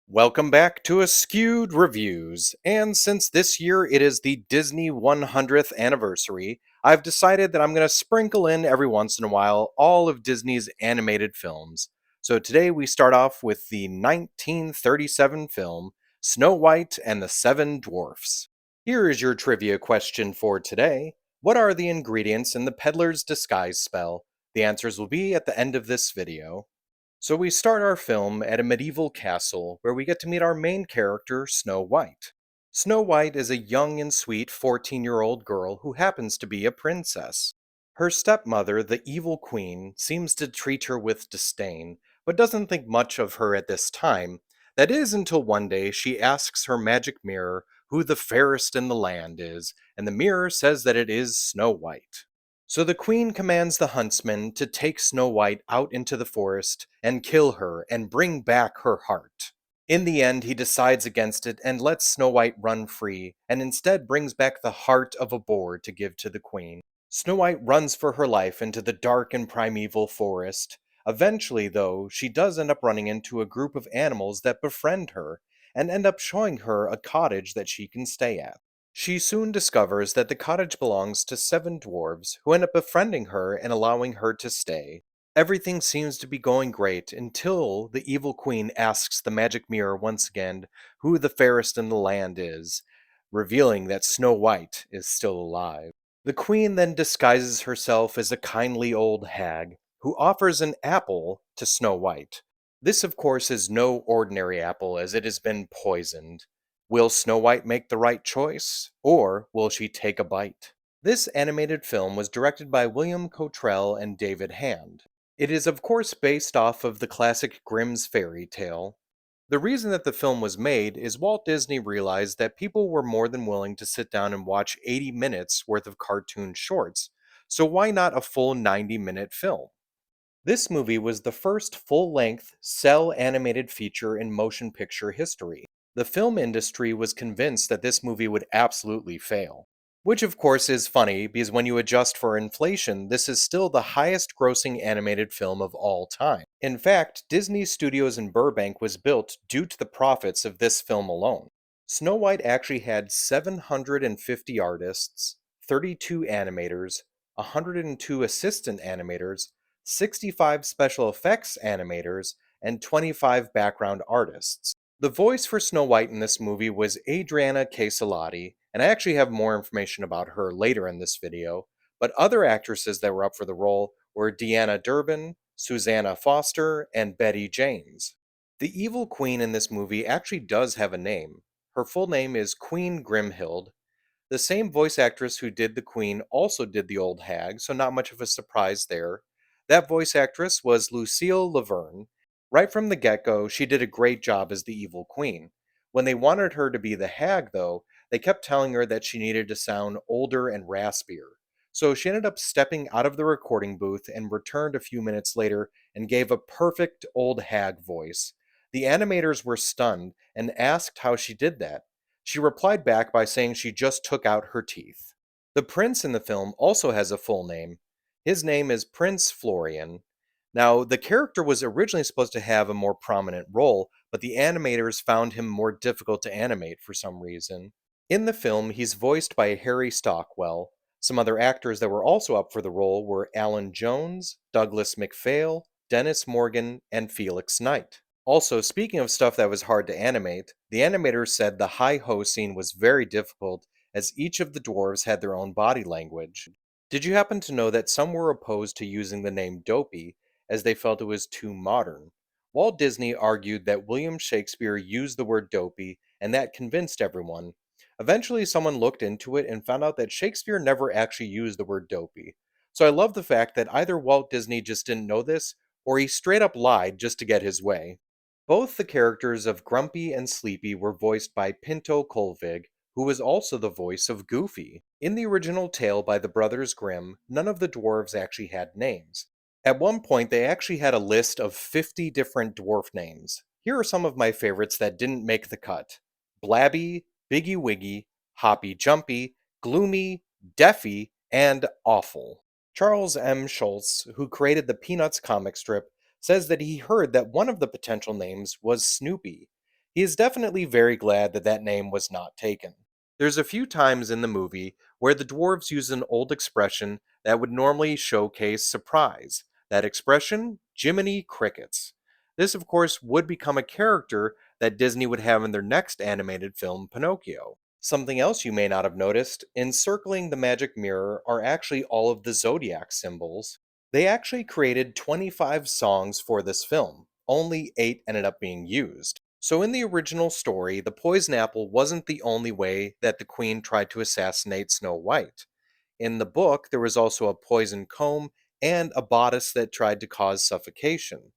Welcome back to Askewed Reviews. And since this year it is the Disney 100th anniversary, I've decided that I'm going to sprinkle in every once in a while all of Disney's animated films. So today we start off with the 1937 film Snow White and the Seven Dwarfs. Here is your trivia question for today. What are the ingredients in the peddler's disguise spell? The answers will be at the end of this video. So we start our film at a medieval castle where we get to meet our main character, Snow White. Snow White is a young and sweet 14-year-old girl who happens to be a princess. Her stepmother, the evil queen, seems to treat her with disdain, but doesn't think much of her at this time. That is until one day she asks her magic mirror who the fairest in the land is, and the mirror says that it is Snow White. So the queen commands the huntsman to take Snow White out into the forest and kill her and bring back her heart. In the end, he decides against it and lets Snow White run free, and instead brings back the heart of a boar to give to the queen. Snow White runs for her life into the dark and primeval forest. Eventually, though, she does end up running into a group of animals that befriend her, and end up showing her a cottage that she can stay at. She soon discovers that the cottage belongs to seven dwarves, who end up befriending her and allowing her to stay. Everything seems to be going great until the evil queen asks the magic mirror once again who the fairest in the land is, revealing that Snow White is still alive. The queen then disguises herself as a kindly old hag, who offers an apple to Snow White. This, of course, is no ordinary apple as it has been poisoned. Will Snow White make the right choice, or will she take a bite? This animated film was directed by William Cottrell and David Hand. It is, of course, based off of the classic Grimm's fairy tale. The reason that the film was made is Walt Disney realized that people were more than willing to sit down and watch 80 minutes worth of cartoon shorts, so why not a full 90-minute film? This movie was the first full-length, cell animated feature in motion picture history. The film industry was convinced that this movie would absolutely fail. Which of course is funny, because when you adjust for inflation, this is still the highest grossing animated film of all time. In fact, Disney Studios in Burbank was built due to the profits of this film alone. Snow White actually had 750 artists, 32 animators, 102 assistant animators, 65 special effects animators, and 25 background artists. The voice for Snow White in this movie was Adriana Caselotti, and I actually have more information about her later in this video, but other actresses that were up for the role were Deanna Durbin, Susanna Foster, and Betty James. The evil queen in this movie actually does have a name. Her full name is Queen Grimhild. The same voice actress who did the queen also did the old hag, so not much of a surprise there. That voice actress was Lucille Laverne. Right from the get-go, she did a great job as the evil queen. When they wanted her to be the hag, though, they kept telling her that she needed to sound older and raspier. So she ended up stepping out of the recording booth and returned a few minutes later and gave a perfect old hag voice. The animators were stunned and asked how she did that. She replied back by saying she just took out her teeth. The prince in the film also has a full name. His name is Prince Florian. Now, the character was originally supposed to have a more prominent role, but the animators found him more difficult to animate for some reason. In the film, he's voiced by Harry Stockwell. Some other actors that were also up for the role were Alan Jones, Douglas MacPhail, Dennis Morgan, and Felix Knight. Also, speaking of stuff that was hard to animate, the animators said the hi-ho scene was very difficult as each of the dwarves had their own body language. Did you happen to know that some were opposed to using the name Dopey as they felt it was too modern? Walt Disney argued that William Shakespeare used the word dopey and that convinced everyone. Eventually, someone looked into it and found out that Shakespeare never actually used the word dopey. So I love the fact that either Walt Disney just didn't know this or he straight up lied just to get his way. Both the characters of Grumpy and Sleepy were voiced by Pinto Colvig, who was also the voice of Goofy. In the original tale by the Brothers Grimm, none of the dwarves actually had names. At one point, they actually had a list of 50 different dwarf names. Here are some of my favorites that didn't make the cut: Blabby, Biggy Wiggy, Hoppy Jumpy, Gloomy, Deafy, and Awful. Charles M. Schultz, who created the Peanuts comic strip, says that he heard that one of the potential names was Snoopy. He is definitely very glad that that name was not taken. There's a few times in the movie where the dwarves use an old expression that would normally showcase surprise. That expression, Jiminy Crickets. This, of course, would become a character that Disney would have in their next animated film, Pinocchio. Something else you may not have noticed, encircling the magic mirror are actually all of the zodiac symbols. They actually created 25 songs for this film. Only 8 ended up being used. So, in the original story, the poison apple wasn't the only way that the queen tried to assassinate Snow White. In the book, there was also a poison comb and a bodice that tried to cause suffocation.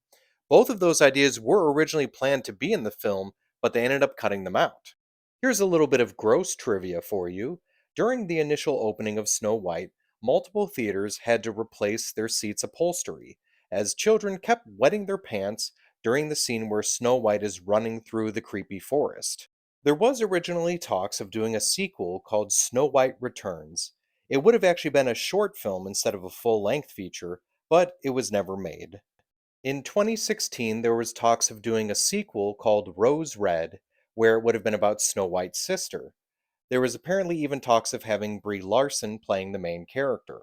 Both of those ideas were originally planned to be in the film, but they ended up cutting them out. Here's a little bit of gross trivia for you. During the initial opening of Snow White, multiple theaters had to replace their seats' upholstery, as children kept wetting their pants during the scene where Snow White is running through the creepy forest. There was originally talks of doing a sequel called Snow White Returns. It would have actually been a short film instead of a full length feature, but it was never made. In 2016, there was talks of doing a sequel called Rose Red, where it would have been about Snow White's sister. There was apparently even talks of having Brie Larson playing the main character.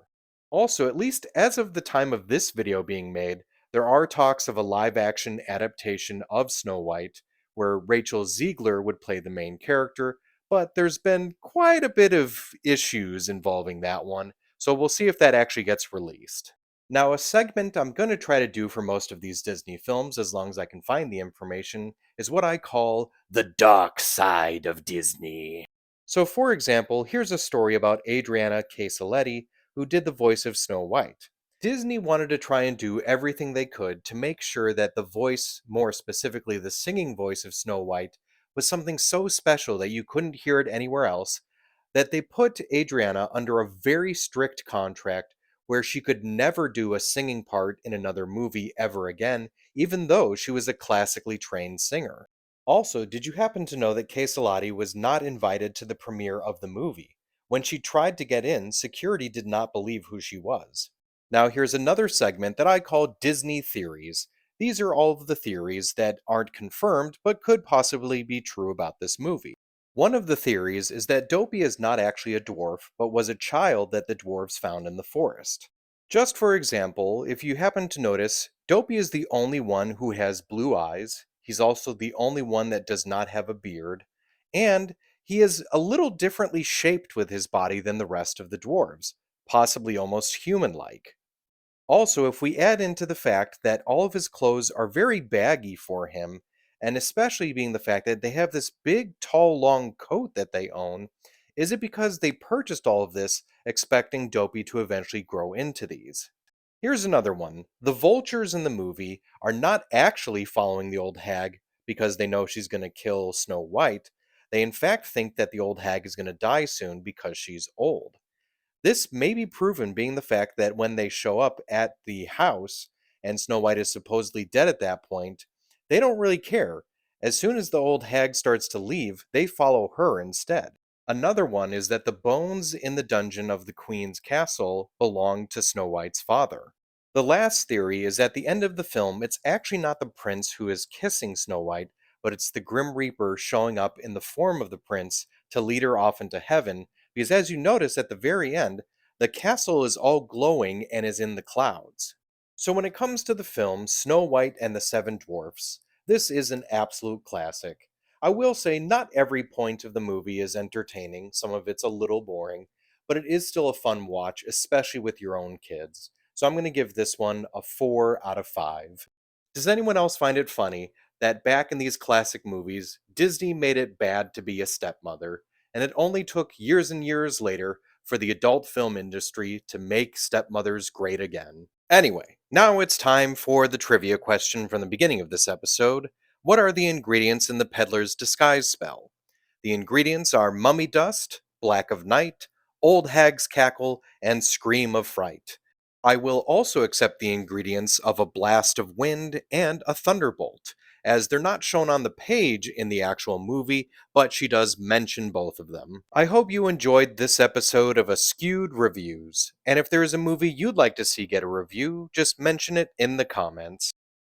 Also, at least as of the time of this video being made, there are talks of a live action adaptation of Snow White, where Rachel Ziegler would play the main character, but there's been quite a bit of issues involving that one, so we'll see if that actually gets released. Now, a segment I'm going to try to do for most of these Disney films, as long as I can find the information, is what I call the dark side of Disney. So, for example, here's a story about Adriana Casaletti, who did the voice of Snow White. Disney wanted to try and do everything they could to make sure that the voice, more specifically the singing voice of Snow White, was something so special that you couldn't hear it anywhere else, that they put Adriana under a very strict contract where she could never do a singing part in another movie ever again, even though she was a classically trained singer. Also, did you happen to know that Casalati was not invited to the premiere of the movie? When she tried to get in, security did not believe who she was. Now, here's another segment that I call Disney Theories. These are all of the theories that aren't confirmed but could possibly be true about this movie. One of the theories is that Dopey is not actually a dwarf, but was a child that the dwarves found in the forest. Just for example, if you happen to notice, Dopey is the only one who has blue eyes, he's also the only one that does not have a beard, and he is a little differently shaped with his body than the rest of the dwarves, possibly almost human like. Also, if we add into the fact that all of his clothes are very baggy for him, and especially being the fact that they have this big, tall, long coat that they own, is it because they purchased all of this expecting Dopey to eventually grow into these? Here's another one. The vultures in the movie are not actually following the old hag because they know she's going to kill Snow White. They in fact think that the old hag is going to die soon because she's old. This may be proven being the fact that when they show up at the house and Snow White is supposedly dead at that point, they don't really care. As soon as the old hag starts to leave, they follow her instead. Another one is that the bones in the dungeon of the Queen's castle belong to Snow White's father. The last theory is at the end of the film, it's actually not the prince who is kissing Snow White, but it's the Grim Reaper showing up in the form of the prince to lead her off into heaven, because as you notice at the very end, the castle is all glowing and is in the clouds. So when it comes to the film Snow White and the Seven Dwarfs, this is an absolute classic. I will say not every point of the movie is entertaining, some of it's a little boring, but it is still a fun watch, especially with your own kids. So I'm going to give this one a 4 out of 5. Does anyone else find it funny that back in these classic movies, Disney made it bad to be a stepmother, and it only took years and years later for the adult film industry to make stepmothers great again? Anyway, now it's time for the trivia question from the beginning of this episode. What are the ingredients in the peddler's disguise spell? The ingredients are mummy dust, black of night, old hag's cackle, and scream of fright. I will also accept the ingredients of a blast of wind and a thunderbolt, as they're not shown on the page in the actual movie, but she does mention both of them. I hope you enjoyed this episode of Askewed Reviews, and if there is a movie you'd like to see get a review, just mention it in the comments.